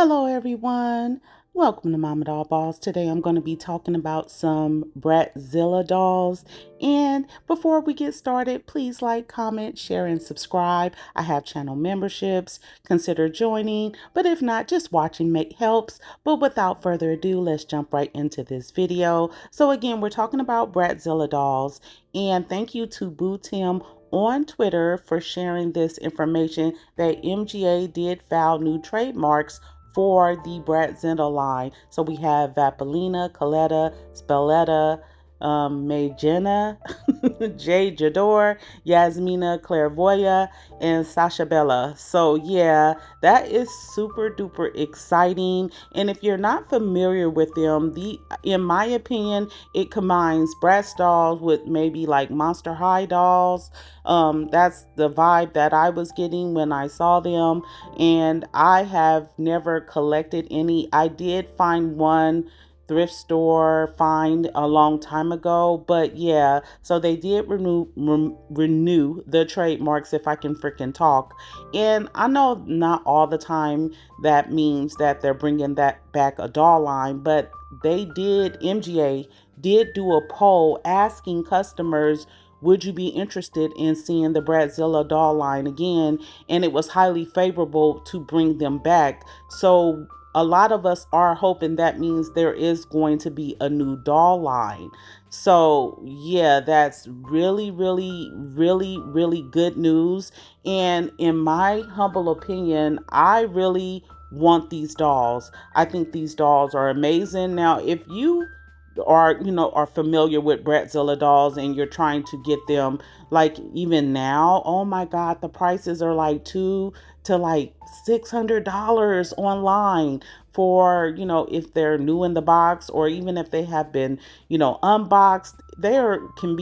Hello everyone, welcome to Mama Doll Balls. Today I'm going to be talking about some Bratzilla dolls. And before we get started, please like, comment, share, and subscribe. I have channel memberships, consider joining, but if not, just watching helps. But without further ado, let's jump right into this video. So again, we're talking about Bratzilla dolls, and thank you to Boo Tim on Twitter for sharing this information that MGA did file new trademarks for the Bratzilla line. So we have Vapolina, Coletta, Spalletta, Magena, Jay Jador, Yasmina Clairvoya, and Sasha Bella. So yeah, that is super duper exciting. And if you're not familiar with them, in my opinion, it combines Bratz dolls with maybe like Monster High dolls. That's the vibe that I was getting when I saw them, and I have never collected any. I did find one thrift store find a long time ago, but yeah, so they did renew the trademarks, if I can freaking talk. And I know not all the time that means that they're bringing that back a doll line, but MGA did do a poll asking customers, would you be interested in seeing the Bratzilla doll line again? And it was highly favorable to bring them back. So a lot of us are hoping that means there is going to be a new doll line. So yeah, that's really, really, really, really good news. And in my humble opinion, I really want these dolls. I think these dolls are amazing. Now, if you are familiar with Bratzilla dolls and you're trying to get them, like even now, oh my god, the prices are like two to like $600 online for, if they're new in the box, or even if they have been, unboxed. They can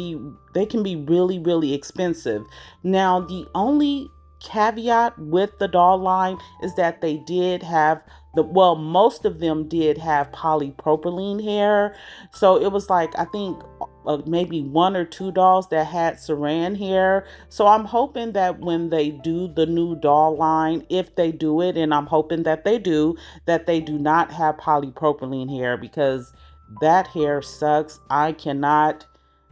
be really, really expensive. Now, the only caveat with the doll line is that they did have most of them did have polypropylene hair. So it was like, I think maybe one or two dolls that had saran hair. So I'm hoping that when they do the new doll line, if they do it, and I'm hoping that they do not have polypropylene hair, because that hair sucks. I cannot.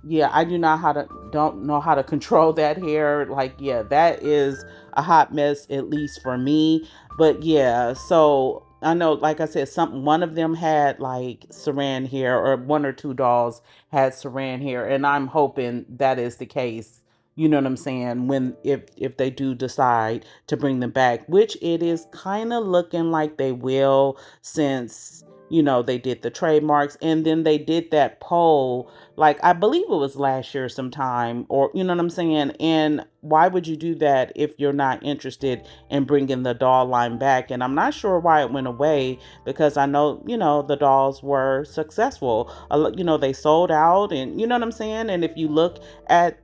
Yeah, I don't know how to control that hair. Like, yeah, that is a hot mess, at least for me. But yeah, so I know, like I said, one of them had like saran hair, or one or two dolls had saran hair, and I'm hoping that is the case. You know what I'm saying? When if they do decide to bring them back, which it is kind of looking like they will, since they did the trademarks, and then they did that poll, like I believe it was last year sometime, or you know what I'm saying. And why would you do that if you're not interested in bringing the doll line back? And I'm not sure why it went away, because I know, the dolls were successful. They sold out, and you know what I'm saying. And if you look at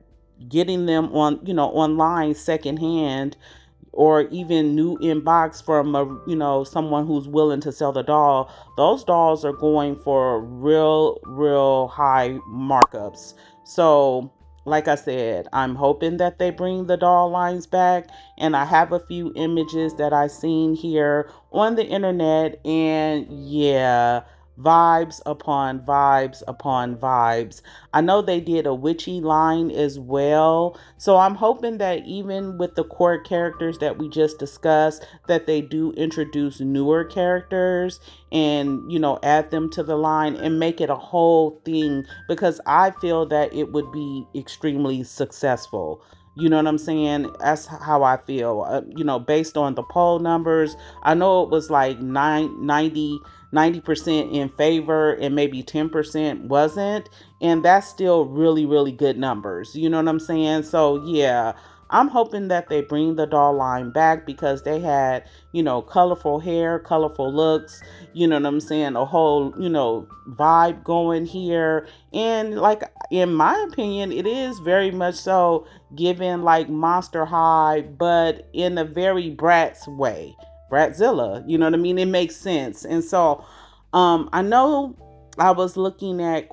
getting them on, online secondhand, or even new inbox from a, someone who's willing to sell the doll, those dolls are going for real high markups. So like I said, I'm hoping that they bring the doll lines back, and I have a few images that I seen here on the internet, and yeah, vibes upon vibes upon vibes. I know they did a witchy line as well, so I'm hoping that even with the core characters that we just discussed, that they do introduce newer characters and, add them to the line and make it a whole thing, because I feel that it would be extremely successful. You know what I'm saying? That's how I feel. Based on the poll numbers, I know it was like 90% in favor and maybe 10% wasn't. And that's still really, really good numbers. You know what I'm saying? So, yeah, I'm hoping that they bring the doll line back, because they had, colorful hair, colorful looks, you know what I'm saying? A whole, vibe going here. And like, in my opinion, it is very much so given like Monster High, but in a very Bratz way. Bratzilla, you know what I mean? It makes sense. And so I know I was looking at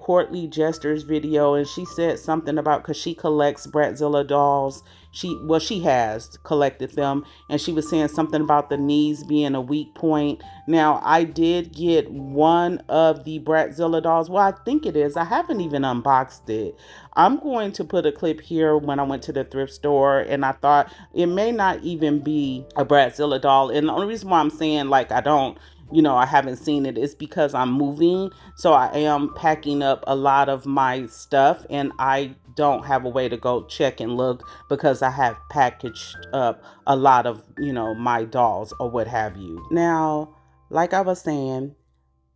Jester's video, and she said something about, because she collects Bratzilla dolls, She has collected them, and she was saying something about the knees being a weak point. Now, I did get one of the Bratzilla dolls. Well, I think it is. I haven't even unboxed it. I'm going to put a clip here when I went to the thrift store, and I thought it may not even be a Bratzilla doll. And the only reason why I'm saying like I don't, I haven't seen it is because I'm moving. So I am packing up a lot of my stuff, and I don't have a way to go check and look because I have packaged up a lot of, my dolls or what have you. Now, like I was saying,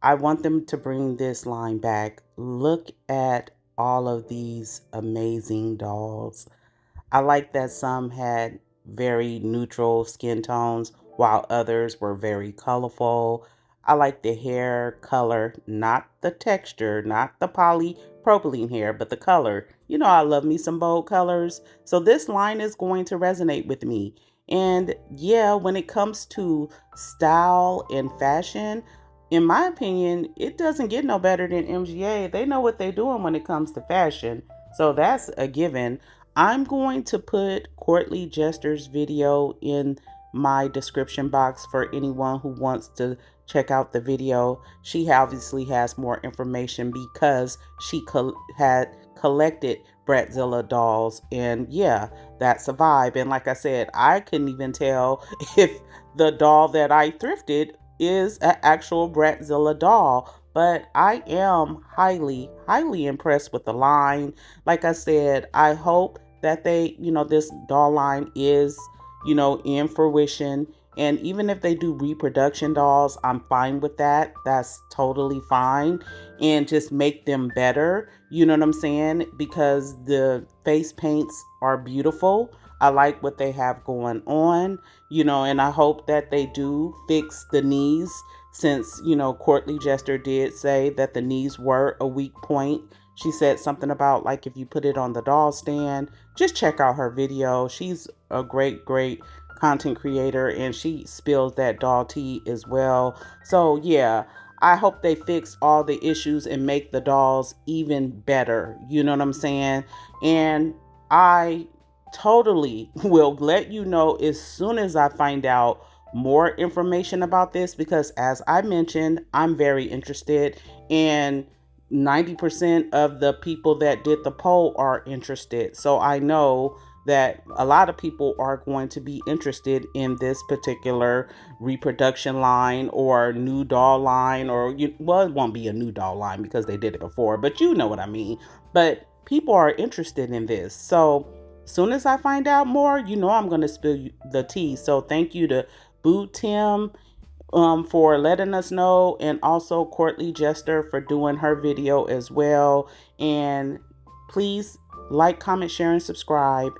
I want them to bring this line back. Look at all of these amazing dolls. I like that some had very neutral skin tones while others were very colorful. I like the hair color, not the texture, not the polypropylene hair, but the color. I love me some bold colors. So this line is going to resonate with me. And yeah, when it comes to style and fashion, in my opinion, it doesn't get no better than MGA. They know what they're doing when it comes to fashion. So that's a given. I'm going to put Courtly Jester's video in my description box for anyone who wants to check out the video. She obviously has more information because she had collected Bratzilla dolls, and yeah, that's a vibe. And like I said, I couldn't even tell if the doll that I thrifted is an actual Bratzilla doll, but I am highly, highly impressed with the line. Like I said, I hope that this doll line is, in fruition. And even if they do reproduction dolls, I'm fine with that. That's totally fine. And just make them better. You know what I'm saying? Because the face paints are beautiful. I like what they have going on, and I hope that they do fix the knees since, Courtly Jester did say that the knees were a weak point. She said something about like if you put it on the doll stand, just check out her video. She's a great, great content creator, and she spills that doll tea as well. So yeah, I hope they fix all the issues and make the dolls even better. You know what I'm saying? And I totally will let you know as soon as I find out more information about this, because as I mentioned, I'm very interested, and 90% of the people that did the poll are interested. So I know that a lot of people are going to be interested in this particular reproduction line or new doll line, or well, it won't be a new doll line because they did it before, but you know what I mean. But people are interested in this. So soon as I find out more, I'm going to spill the tea. So thank you to Boo Tim for letting us know, and also Courtly Jester for doing her video as well. And please like, comment, share, and subscribe.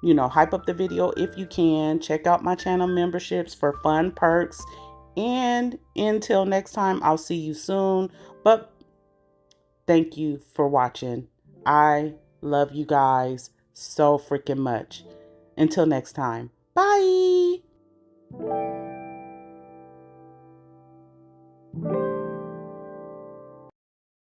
Hype up the video if you can. Check out my channel memberships for fun perks. And until next time, I'll see you soon. But thank you for watching. I love you guys so freaking much. Until next time, bye.